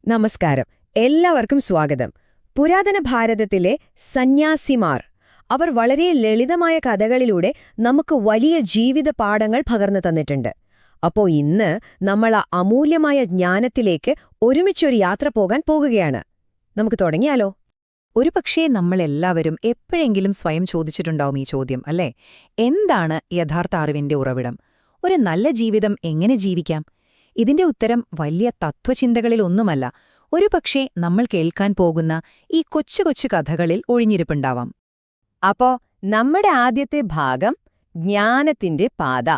നമസ്കാരം. എല്ലാവർക്കും സ്വാഗതം. പുരാതന ഭാരതത്തിലെ സന്യാസിമാർ അവർ വളരെ ലളിതമായ കഥകളിലൂടെ നമുക്ക് വലിയ ജീവിത പാഠങ്ങൾ പകർന്നു തന്നിട്ടുണ്ട്. അപ്പോ ഇന്ന് നമ്മൾ ആ അമൂല്യമായ ജ്ഞാനത്തിലേക്ക് ഒരുമിച്ചൊരു യാത്ര പോകാൻ പോകുകയാണ്. നമുക്ക് തുടങ്ങിയാലോ? ഒരുപക്ഷേ നമ്മളെല്ലാവരും എപ്പോഴെങ്കിലും സ്വയം ചോദിച്ചിട്ടുണ്ടാവും ഈ ചോദ്യം, അല്ലേ? എന്താണ് യഥാർത്ഥ അറിവിന്റെ ഉറവിടം? ഒരു നല്ല ജീവിതം എങ്ങനെ ജീവിക്കാം? ഇതിന്റെ ഉത്തരം വലിയ തത്വചിന്തകളിലൊന്നുമല്ല, ഒരുപക്ഷേ നമ്മൾ കേൾക്കാൻ പോകുന്ന ഈ കൊച്ചു കൊച്ചു കഥകളിൽ ഒഴിഞ്ഞിരിപ്പുണ്ടാവാം. അപ്പോ നമ്മുടെ ആദ്യത്തെ ഭാഗം ജ്ഞാനത്തിന്റെ പാത,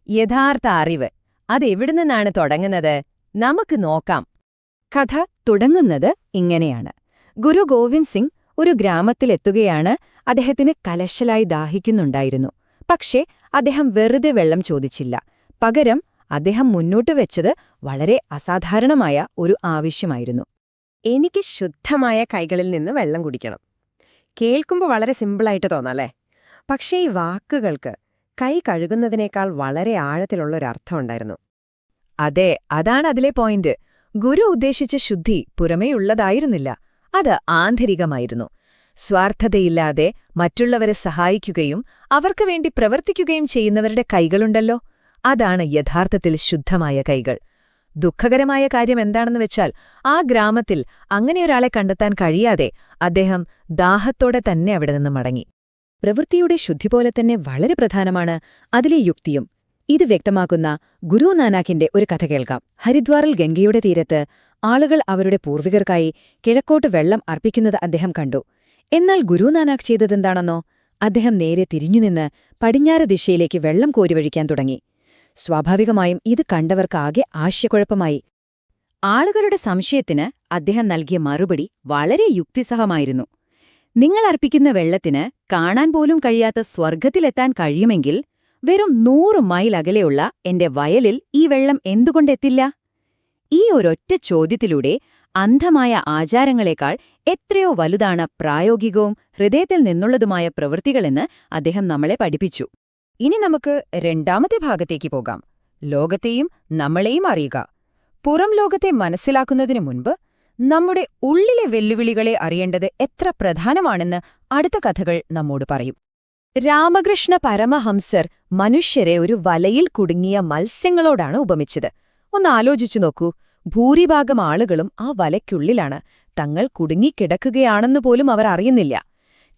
യഥാർത്ഥ അറിവ്, അതെവിടെ നിന്നാണ് തുടങ്ങുന്നത്? നമുക്ക് നോക്കാം. കഥ തുടങ്ങുന്നത് ഇങ്ങനെയാണ്. ഗുരു ഗോവിന്ദ് സിംഗ് ഒരു ഗ്രാമത്തിലെത്തുകയാണ്. അദ്ദേഹത്തിന് കലശലായി ദാഹിക്കുന്നുണ്ടായിരുന്നു. പക്ഷേ അദ്ദേഹം വെറുതെ വെള്ളം ചോദിച്ചില്ല. പകരം അദ്ദേഹം മുന്നോട്ട് വെച്ചത് വളരെ അസാധാരണമായ ഒരു ആവശ്യമായിരുന്നു. എനിക്ക് ശുദ്ധമായ കൈകളിൽ നിന്ന് വെള്ളം കുടിക്കണം. കേൾക്കുമ്പോൾ വളരെ സിമ്പിളായിട്ട് തോന്നാല്ലേ? പക്ഷേ ഈ വാക്കുകൾക്ക് കൈ കഴുകുന്നതിനേക്കാൾ വളരെ ആഴത്തിലുള്ളൊരർത്ഥമുണ്ടായിരുന്നു. അതെ, അതാണ് അതിലെ പോയിന്റ്. ഗുരു ഉദ്ദേശിച്ച ശുദ്ധി പുറമേയുള്ളതായിരുന്നില്ല, അത് ആന്തരികമായിരുന്നു. സ്വാർത്ഥതയില്ലാതെ മറ്റുള്ളവരെ സഹായിക്കുകയും അവർക്ക് വേണ്ടി പ്രവർത്തിക്കുകയും ചെയ്യുന്നവരുടെ കൈകളുണ്ടല്ലോ, അതാണ് യഥാർത്ഥത്തിൽ ശുദ്ധമായ കൈകൾ. ദുഃഖകരമായ കാര്യം എന്താണെന്ന് വെച്ചാൽ ആ ഗ്രാമത്തിൽ അങ്ങനെയൊരാളെ കണ്ടെത്താൻ കഴിയാതെ അദ്ദേഹം ദാഹത്തോടെ തന്നെ അവിടെ നിന്ന് മടങ്ങി. പ്രവൃത്തിയുടെ ശുദ്ധി പോലെ തന്നെ വളരെ പ്രധാനമാണ് അതിലെ യുക്തിയും. ഇത് വ്യക്തമാക്കുന്ന ഗുരുനാനാക്കിന്റെ ഒരു കഥ കേൾക്കാം. ഹരിദ്വാറിൽ ഗംഗയുടെ തീരത്ത് ആളുകൾ അവരുടെ പൂർവികർക്കായി കിഴക്കോട്ട് വെള്ളം അർപ്പിക്കുന്നത് അദ്ദേഹം കണ്ടു. എന്നാൽ ഗുരുനാനാക്ക് ചെയ്തതെന്താണെന്നോ? അദ്ദേഹം നേരെ തിരിഞ്ഞുനിന്ന് പടിഞ്ഞാറ് ദിശയിലേക്ക് വെള്ളം കോരിവഴിക്കാൻ തുടങ്ങി. സ്വാഭാവികമായും ഇത് കണ്ടവർക്കാകെ ആശയക്കുഴപ്പമായി. ആളുകളുടെ സംശയത്തിന് അദ്ദേഹം നൽകിയ മറുപടി വളരെ യുക്തിസഹമായിരുന്നു. നിങ്ങൾ അർപ്പിക്കുന്ന വെള്ളത്തിന് കാണാൻ പോലും കഴിയാത്ത സ്വർഗത്തിലെത്താൻ കഴിയുമെങ്കിൽ വെറും 100 മൈൽ അകലെയുള്ള എന്റെ വയലിൽ ഈ വെള്ളം എന്തുകൊണ്ടെത്തില്ല? ഈ ഒരൊറ്റ ചോദ്യത്തിലൂടെ അന്ധമായ ആചാരങ്ങളെക്കാൾ എത്രയോ വലുതാണ് പ്രായോഗികവും ഹൃദയത്തിൽ നിന്നുള്ളതുമായ പ്രവൃത്തികളെന്ന് അദ്ദേഹം നമ്മളെ പഠിപ്പിച്ചു. ഇനി നമുക്ക് രണ്ടാമത്തെ ഭാഗത്തേക്ക് പോകാം. ലോകത്തെയും നമ്മളെയും അറിയുക. പുറം ലോകത്തെ മനസ്സിലാക്കുന്നതിനു മുൻപ് നമ്മുടെ ഉള്ളിലെ വെല്ലുവിളികളെ അറിയേണ്ടത് എത്ര പ്രധാനമാണെന്ന് അടുത്ത കഥകൾ നമ്മോട് പറയും. രാമകൃഷ്ണ പരമഹംസർ മനുഷ്യരെ ഒരു വലയിൽ കുടുങ്ങിയ മത്സ്യങ്ങളോടാണ് ഉപമിച്ചത്. ഒന്ന് ആലോചിച്ചു നോക്കൂ. ഭൂരിഭാഗം ആളുകളും ആ വലയ്ക്കുള്ളിലാണ്. തങ്ങൾ കുടുങ്ങിക്കിടക്കുകയാണെന്ന് പോലും അവർ അറിയുന്നില്ല.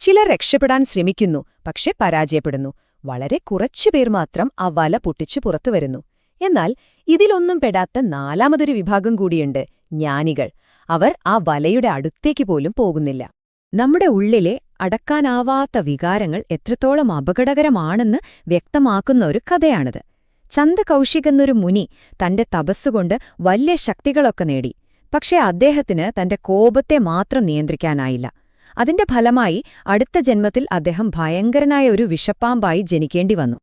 ചിലർ രക്ഷപ്പെടാൻ ശ്രമിക്കുന്നു, പക്ഷെ പരാജയപ്പെടുന്നു. വളരെ കുറച്ചുപേർ മാത്രം ആ വല പൊട്ടിച്ചു പുറത്തുവരുന്നു. എന്നാൽ ഇതിലൊന്നും പെടാത്ത നാലാമതൊരു വിഭാഗം കൂടിയുണ്ട്, ജ്ഞാനികൾ. അവർ ആ വലയുടെ അടുത്തേക്ക് പോലും പോകുന്നില്ല. നമ്മുടെ ഉള്ളിലെ അടക്കാനാവാത്ത വികാരങ്ങൾ എത്രത്തോളം അപകടകരമാണെന്ന് വ്യക്തമാക്കുന്ന ഒരു കഥയാണിത്. ചന്ദകൗശിക് എന്നൊരു മുനി തന്റെ തപസ്സുകൊണ്ട് വലിയ ശക്തികളൊക്കെ നേടി. പക്ഷേ അദ്ദേഹത്തിന് തന്റെ കോപത്തെ മാത്രം നിയന്ത്രിക്കാനായില്ല. അതിന്റെ ഫലമായി അടുത്ത ജന്മത്തിൽ അദ്ദേഹം ഭയങ്കരനായ ഒരു വിഷപ്പാമ്പായി ജനിക്കേണ്ടി വന്നു.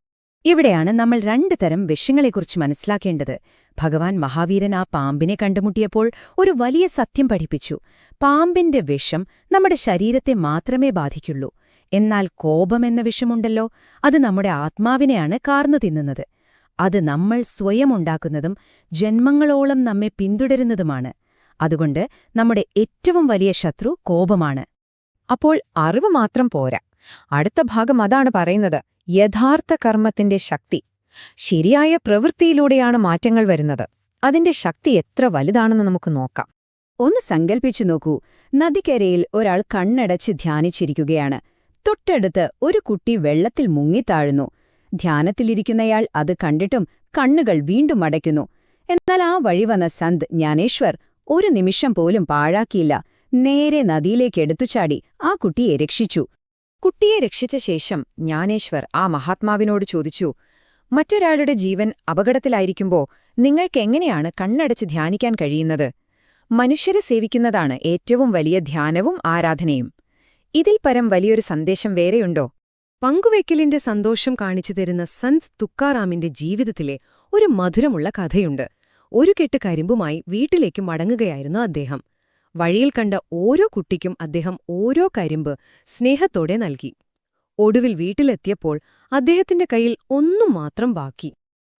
ഇവിടെയാണ് നമ്മൾ 2 തരം വിഷങ്ങളെക്കുറിച്ച് മനസ്സിലാക്കേണ്ടത്. ഭഗവാൻ മഹാവീരൻ ആ പാമ്പിനെ കണ്ടുമുട്ടിയപ്പോൾ ഒരു വലിയ സത്യം പഠിപ്പിച്ചു. പാമ്പിന്റെ വിഷം നമ്മുടെ ശരീരത്തെ മാത്രമേ ബാധിക്കുള്ളൂ. എന്നാൽ കോപമെന്ന വിഷമുണ്ടല്ലോ, അത് നമ്മുടെ ആത്മാവിനെയാണ് കാർന്നു തിന്നുന്നത്. അത് നമ്മൾ സ്വയം ഉണ്ടാക്കുന്നതും ജന്മങ്ങളോളം നമ്മെ പിന്തുടരുന്നതുമാണ്. അതുകൊണ്ട് നമ്മുടെ ഏറ്റവും വലിയ ശത്രു കോപമാണ്. അപ്പോൾ അറിവ് മാത്രം പോരാ. അടുത്ത ഭാഗം അതാണ് പറയുന്നത്, യഥാർത്ഥ കർമ്മത്തിന്റെ ശക്തി. ശരിയായ പ്രവൃത്തിയിലൂടെയാണ് മാറ്റങ്ങൾ വരുന്നത്. അതിന്റെ ശക്തി എത്ര വലുതാണെന്ന് നമുക്ക് നോക്കാം. ഒന്ന് സങ്കൽപ്പിച്ചു നോക്കൂ. നദിക്കരയിൽ ഒരാൾ കണ്ണടച്ച് ധ്യാനിച്ചിരിക്കുകയാണ്. തൊട്ടടുത്ത് ഒരു കുട്ടി വെള്ളത്തിൽ മുങ്ങിത്താഴുന്നു. ധ്യാനത്തിലിരിക്കുന്നയാൾ അത് കണ്ടിട്ടും കണ്ണുകൾ വീണ്ടും അടയ്ക്കുന്നു. എന്നാൽ ആ വഴി വന്ന സന്ത് ജ്ഞാനേശ്വർ ഒരു നിമിഷം പോലും പാഴാക്കിയില്ല. നേരെ നദിയിലേക്ക് എടുത്തുചാടി ആ കുട്ടിയെ രക്ഷിച്ചു. കുട്ടിയെ രക്ഷിച്ച ശേഷം ജ്ഞാനേശ്വർ ആ മഹാത്മാവിനോട് ചോദിച്ചു, മറ്റൊരാളുടെ ജീവൻ അപകടത്തിലായിരിക്കുമ്പോ നിങ്ങൾക്കെങ്ങനെയാണ് കണ്ണടച്ച് ധ്യാനിക്കാൻ കഴിയുന്നത്? മനുഷ്യരെ സേവിക്കുന്നതാണ് ഏറ്റവും വലിയ ധ്യാനവും ആരാധനയും. ഇതിൽ പരം വലിയൊരു സന്ദേശം വേറെയുണ്ടോ? പങ്കുവയ്ക്കലിന്റെ സന്തോഷം കാണിച്ചു തരുന്ന സന്ത് തുക്കാറാമിന്റെ ജീവിതത്തിലെ ഒരു മധുരമുള്ള കഥയുണ്ട്. ഒരു കെട്ട് കരിമ്പുമായി വീട്ടിലേക്ക് മടങ്ങുകയായിരുന്നു അദ്ദേഹം. വഴിയിൽ കണ്ട ഓരോ കുട്ടിക്കും അദ്ദേഹം ഓരോ കരിമ്പ് സ്നേഹത്തോടെ നൽകി. ഒടുവിൽ വീട്ടിലെത്തിയപ്പോൾ അദ്ദേഹത്തിന്റെ കയ്യിൽ ഒന്നും മാത്രം ബാക്കി.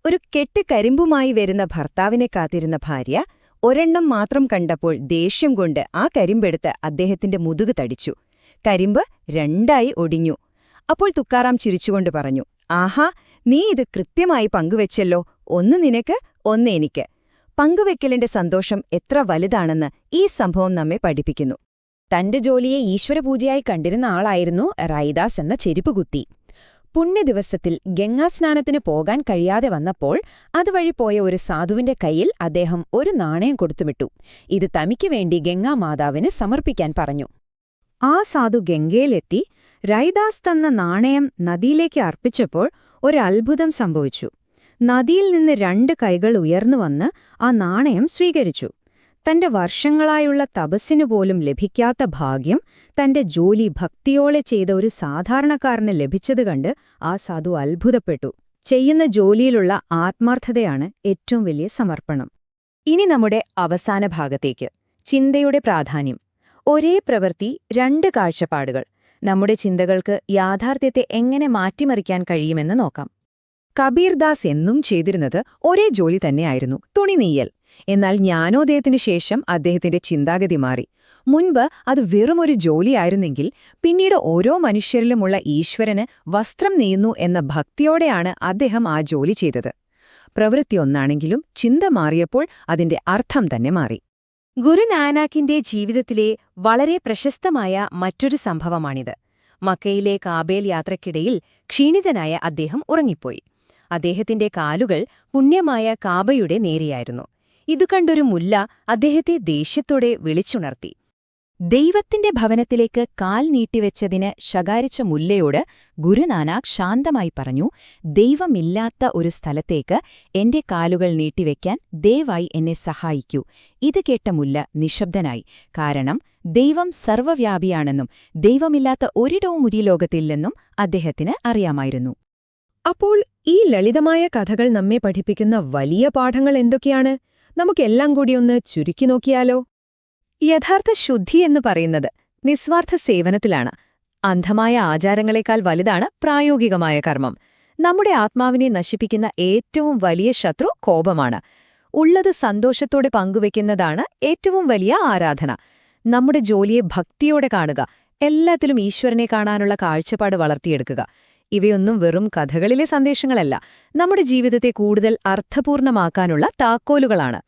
ഒരു കെട്ട് കരിമ്പുമായി വരുന്ന ഭർത്താവിനെ കാത്തിരുന്ന ഭാര്യ ഒരെണ്ണം മാത്രം കണ്ടപ്പോൾ ദേഷ്യം കൊണ്ട് ആ കരിമ്പെടുത്ത് അദ്ദേഹത്തിന്റെ മുതുക് തടിച്ചു. കരിമ്പ് രണ്ടായി ഒടിഞ്ഞു. അപ്പോൾ തുക്കാറാം ചിരിച്ചുകൊണ്ട് പറഞ്ഞു, ആഹാ, നീ ഇത് കൃത്യമായി പങ്കുവെച്ചല്ലോ, ഒന്ന് നിനക്ക്, ഒന്ന് എനിക്ക്. പങ്കുവെക്കലിന്റെ സന്തോഷം എത്ര വലുതാണെന്ന് ഈ സംഭവം നമ്മെ പഠിപ്പിക്കുന്നു. തന്റെ ജോലിയെ ഈശ്വരപൂജയായി കണ്ടിരുന്ന ആളായിരുന്നു റൈദാസ് എന്ന ചെരുപ്പുകുത്തി. പുണ്യദിവസത്തിൽ ഗംഗാസ്നാനത്തിന് പോകാൻ കഴിയാതെ വന്നപ്പോൾ അതുവഴി പോയ ഒരു സാധുവിന്റെ കയ്യിൽ അദ്ദേഹം ഒരു നാണയം കൊടുത്തുവിട്ടു. ഇത് തമിക്ക് വേണ്ടി ഗംഗാമാതാവിന് സമർപ്പിക്കാൻ പറഞ്ഞു. ആ സാധു ഗംഗയിലെത്തി റൈദാസ് തന്ന നാണയം നദിയിലേക്ക് അർപ്പിച്ചപ്പോൾ ഒരത്ഭുതം സംഭവിച്ചു. നദിയിൽ നിന്ന് 2 കൈകൾ ഉയർന്നുവന്ന് ആ നാണയം സ്വീകരിച്ചു. തന്റെ വർഷങ്ങളായുള്ള തപസ്സിനു പോലും ലഭിക്കാത്ത ഭാഗ്യം തന്റെ ജോലി ഭക്തിയോടെ ചെയ്ത ഒരു സാധാരണക്കാരന് ലഭിച്ചത് കണ്ട് ആ സാധു അത്ഭുതപ്പെട്ടു. ചെയ്യുന്ന ജോലിയിലുള്ള ആത്മാർത്ഥതയാണ് ഏറ്റവും വലിയ സമർപ്പണം. ഇനി നമ്മുടെ അവസാന ഭാഗത്തേക്ക്, ചിന്തയുടെ പ്രാധാന്യം. ഒരേ പ്രവൃത്തി, 2 കാഴ്ചപ്പാടുകൾ. നമ്മുടെ ചിന്തകൾക്ക് യാഥാർത്ഥ്യത്തെ എങ്ങനെ മാറ്റിമറിക്കാൻ കഴിയുമെന്ന് നോക്കാം. കബീർദാസ് എന്നും ചെയ്തിരുന്നത് ഒരേ ജോലി തന്നെയായിരുന്നു, തുണി നെയ്യൽ. എന്നാൽ ജ്ഞാനോദയത്തിനു ശേഷം അദ്ദേഹത്തിന്റെ ചിന്താഗതി മാറി. മുൻപ് അത് വെറുമൊരു ജോലിയായിരുന്നെങ്കിൽ പിന്നീട് ഓരോ മനുഷ്യരിലുമുള്ള ഈശ്വരന് വസ്ത്രം നെയ്യുന്നു എന്ന ഭക്തിയോടെയാണ് അദ്ദേഹം ആ ജോലി ചെയ്തത്. പ്രവൃത്തി ഒന്നാണെങ്കിലും ചിന്ത മാറിയപ്പോൾ അതിന്റെ അർത്ഥം തന്നെ മാറി. ഗുരുനാനാക്കിന്റെ ജീവിതത്തിലെ വളരെ പ്രശസ്തമായ മറ്റൊരു സംഭവമാണിത്. മക്കയിലെ കാബേൽ യാത്രയ്ക്കിടയിൽ ക്ഷീണിതനായ അദ്ദേഹം ഉറങ്ങിപ്പോയി. അദ്ദേഹത്തിന്റെ കാലുകൾ പുണ്യമായ കാബയുടെ നേരെയായിരുന്നു. ഇതു കണ്ടൊരു മുല്ല അദ്ദേഹത്തെ ദേഷ്യത്തോടെ വിളിച്ചുണർത്തി. ദൈവത്തിന്റെ ഭവനത്തിലേക്ക് കാൽ നീട്ടിവെച്ചതിന് ശകാരിച്ച മുല്ലയോട് ഗുരുനാനാക്ക് ശാന്തമായി പറഞ്ഞു, ദൈവമില്ലാത്ത ഒരു സ്ഥലത്തേക്ക് എന്റെ കാലുകൾ നീട്ടിവെക്കാൻ ദയവായി എന്നെ സഹായിക്കൂ. ഇത് കേട്ട മുല്ല നിശബ്ദനായി. കാരണം ദൈവം സർവ്വവ്യാപിയാണെന്നും ദൈവമില്ലാത്ത ഒരിടവും ഈ ലോകത്തില്ലെന്നും അദ്ദേഹത്തിന് അറിയാമായിരുന്നു. അപ്പോൾ ഈ ലളിതമായ കഥകൾ നമ്മെ പഠിപ്പിക്കുന്ന വലിയ പാഠങ്ങൾ എന്തൊക്കെയാണ്? നമുക്കെല്ലാം കൂടിയൊന്ന് ചുരുക്കി നോക്കിയാലോ? യഥാർത്ഥ ശുദ്ധി എന്ന് പറയുന്നത് നിസ്വാർത്ഥ സേവനത്തിലാണ്. അന്ധമായ ആചാരങ്ങളെക്കാൾ വലുതാണ് പ്രായോഗികമായ കർമ്മം. നമ്മുടെ ആത്മാവിനെ നശിപ്പിക്കുന്ന ഏറ്റവും വലിയ ശത്രു കോപമാണ്. ഉള്ളത് സന്തോഷത്തോടെ പങ്കുവെക്കുന്നതാണ് ഏറ്റവും വലിയ ആരാധന. നമ്മുടെ ജോലിയെ ഭക്തിയോടെ കാണുക, എല്ലാത്തിലും ഈശ്വരനെ കാണാനുള്ള കാഴ്ചപ്പാട് വളർത്തിയെടുക്കുക. ഇവയൊന്നും വെറും കഥകളിലെ സന്ദേശങ്ങളല്ല, നമ്മുടെ ജീവിതത്തെ കൂടുതൽ അർത്ഥപൂർണമാക്കാനുള്ള താക്കോലുകളാണ്.